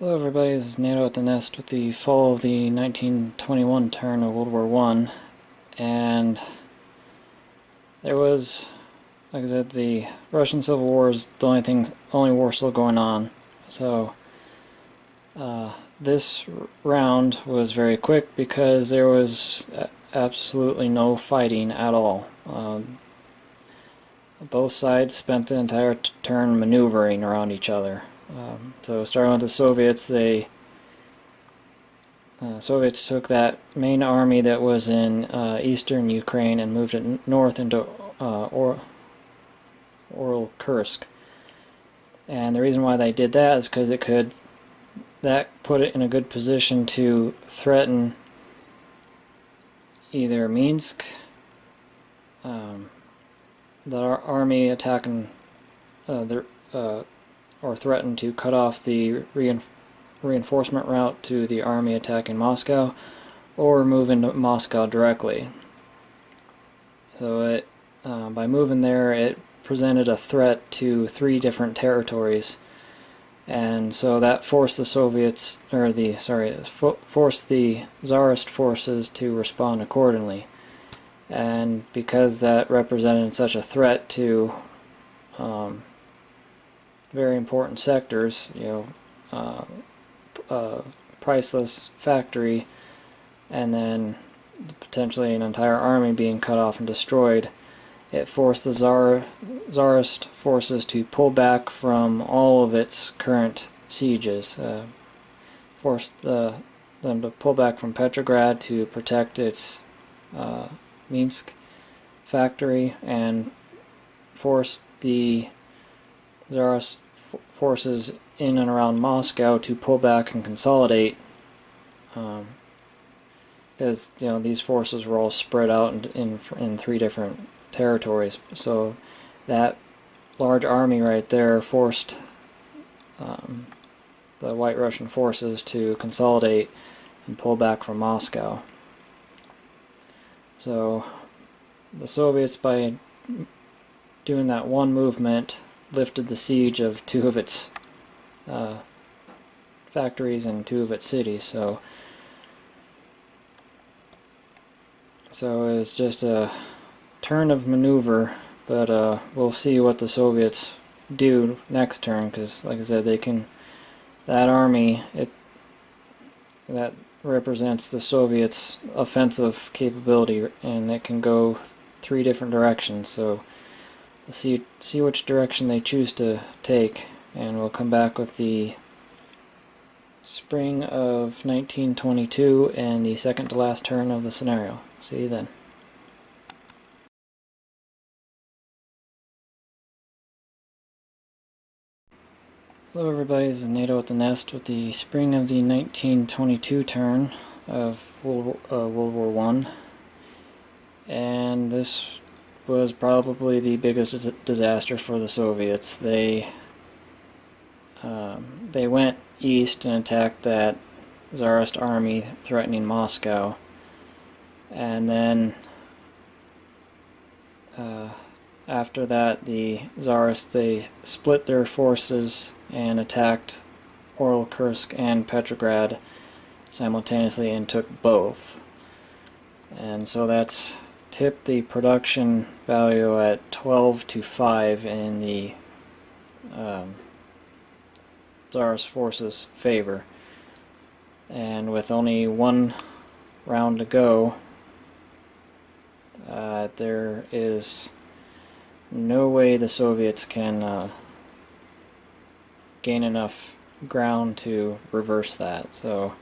Hello everybody, this is Nato at the Nest with the fall of the 1921 turn of World War I. And there was, like I said, the Russian Civil War is the only war still going on. So this round was very quick because there was absolutely no fighting at all. Both sides spent the entire turn maneuvering around each other. So starting with the Soviets, Soviets took that main army that was in eastern Ukraine and moved it north into Kursk. And the reason why they did that is because that put it in a good position to threaten either Minsk, the army attacking or threaten to cut off the reinforcement route to the army attacking Moscow, or move into Moscow directly. So by moving there, it presented a threat to 3 different territories, and so that forced the forced the Tsarist forces to respond accordingly. And because that represented such a threat to very important sectors, priceless factory, and then potentially an entire army being cut off and destroyed, it forced the Tsarist forces to pull back from all of its current sieges. Forced them to pull back from Petrograd to protect its Minsk factory, and forced the Tsarist forces in and around Moscow to pull back and consolidate, because these forces were all spread out in 3 different territories. So that large army right there forced the White Russian forces to consolidate and pull back from Moscow. So the Soviets, by doing that one movement, lifted the siege of 2 of its factories and 2 of its cities. So it was just a turn of maneuver, but we'll see what the Soviets do next turn, because like I said, that army, that represents the Soviets' offensive capability, and it can go 3 different directions. So we'll see which direction they choose to take, and we'll come back with the spring of 1922 and the second to last turn of the scenario. See you then. Hello everybody, this is Nato at the Nest with the spring of the 1922 turn of World War I. And this was probably the biggest disaster for the Soviets. They went east and attacked that Tsarist army threatening Moscow, and then after that the Tsarists, they split their forces and attacked Kursk and Petrograd simultaneously and took both. And so that's tipped the production value at 12-5 in the Tsarist forces' favor. And with only 1 round to go, there is no way the Soviets can gain enough ground to reverse that. So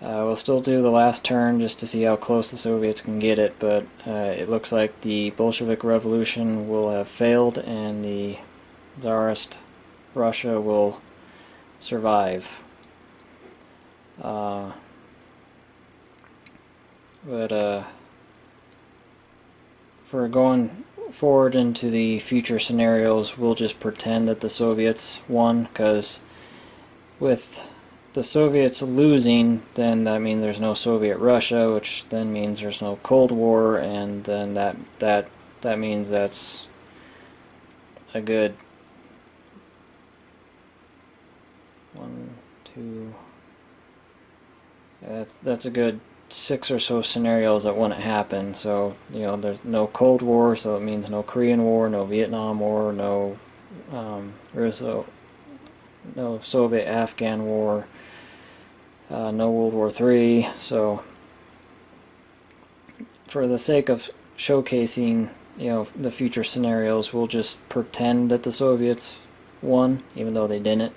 we'll still do the last turn just to see how close the Soviets can get it, but it looks like the Bolshevik Revolution will have failed and the Tsarist Russia will survive. But for going forward into the future scenarios, we'll just pretend that the Soviets won, because with the Soviets losing, then that means there's no Soviet Russia, which then means there's no Cold War, and then that means that's a good 2. That's a good 6 or so scenarios that wouldn't happen. So, you know, there's no Cold War, so it means no Korean War, no Vietnam War, no no Soviet-Afghan War, no World War III. So, for the sake of showcasing, you know, the future scenarios, we'll just pretend that the Soviets won, even though they didn't.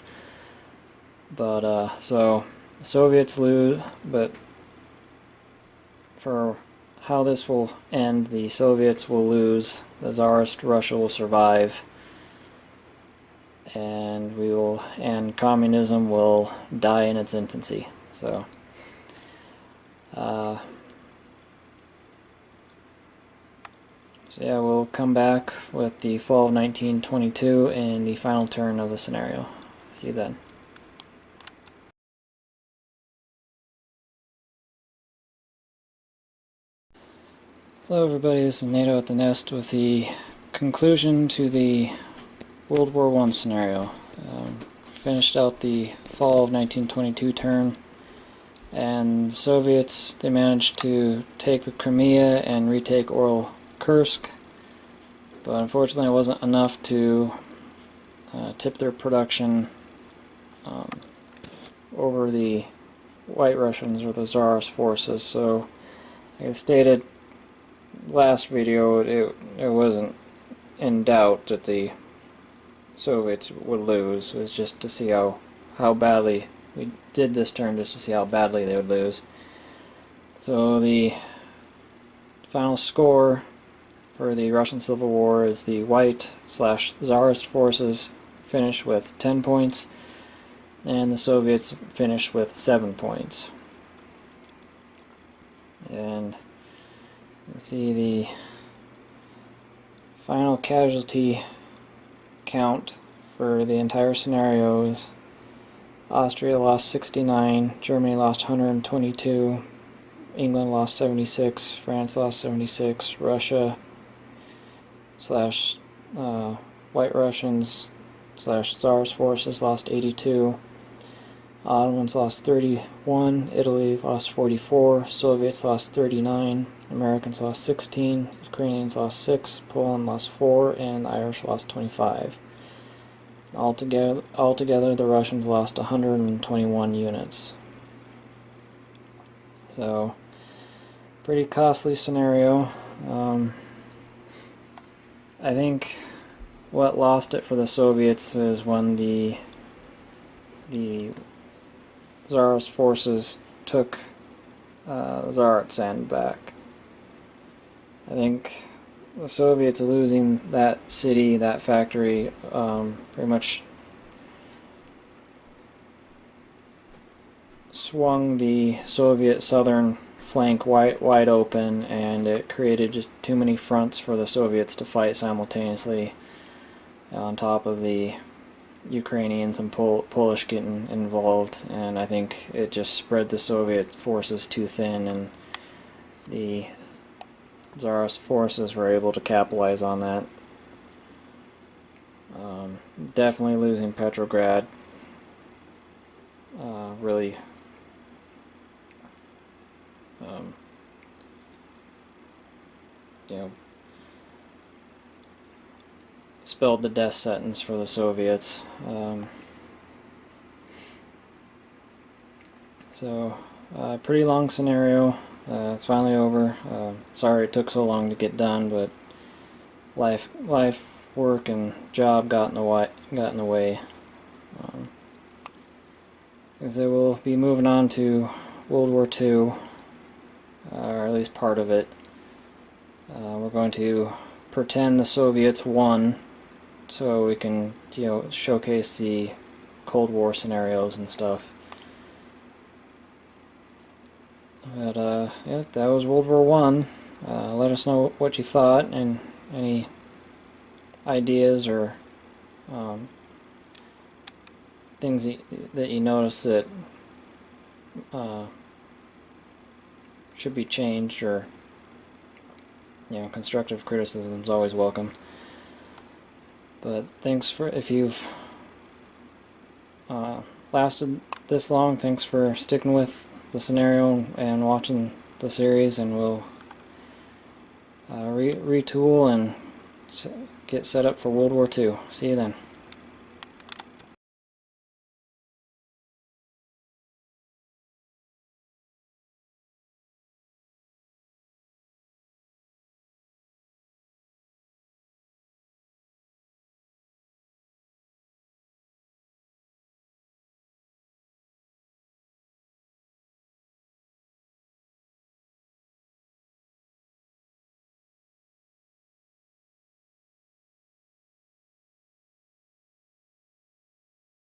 But so the Soviets lose, but for how this will end, the Soviets will lose, the Tsarist Russia will survive, and communism will die in its infancy. So so yeah, we'll come back with the fall of 1922 and the final turn of the scenario. See you then. Hello everybody, this is Nato at the Nest with the conclusion to the World War I scenario. Finished out the fall of 1922 turn, and the Soviets, they managed to take the Crimea and retake Kursk, but unfortunately it wasn't enough to tip their production over the White Russians or the Tsarist forces. So, like I stated last video, it wasn't in doubt that the Soviets would lose. It was just to see how badly we did this turn, just to see how badly they would lose. So the final score for the Russian Civil War is the White/Tsarist forces finish with 10 points, and the Soviets finish with 7 points. And let's see, the final casualty count for the entire scenario is Austria lost 69, Germany lost 122, England lost 76, France lost 76, Russia / White Russians / Tsarist forces lost 82, Ottomans lost 31, Italy lost 44, Soviets lost 39, Americans lost 16, Ukrainians lost 6, Poland lost 4, and the Irish lost 25. Altogether, the Russians lost 121 units. So, pretty costly scenario. I think what lost it for the Soviets is when the Tsarist forces took Tsaritsand back. I think the Soviets losing that city, that factory, pretty much swung the Soviet southern flank wide open, and it created just too many fronts for the Soviets to fight simultaneously, on top of the Ukrainians and Polish getting involved, and I think it just spread the Soviet forces too thin, and the Tsarist forces were able to capitalize on that. Definitely losing Petrograd really spelled the death sentence for the Soviets. So, pretty long scenario. It's finally over. Sorry it took so long to get done, but life, work, and job got in the way. Because they will be moving on to World War II, or at least part of it. We're going to pretend the Soviets won, so we can, showcase the Cold War scenarios and stuff. But yeah, that was World War I. Let us know what you thought, and any ideas or things that you notice that should be changed, or constructive criticism is always welcome. But thanks for if you've lasted this long, thanks for sticking with the scenario and watching the series, and we'll retool and get set up for World War II. See you then.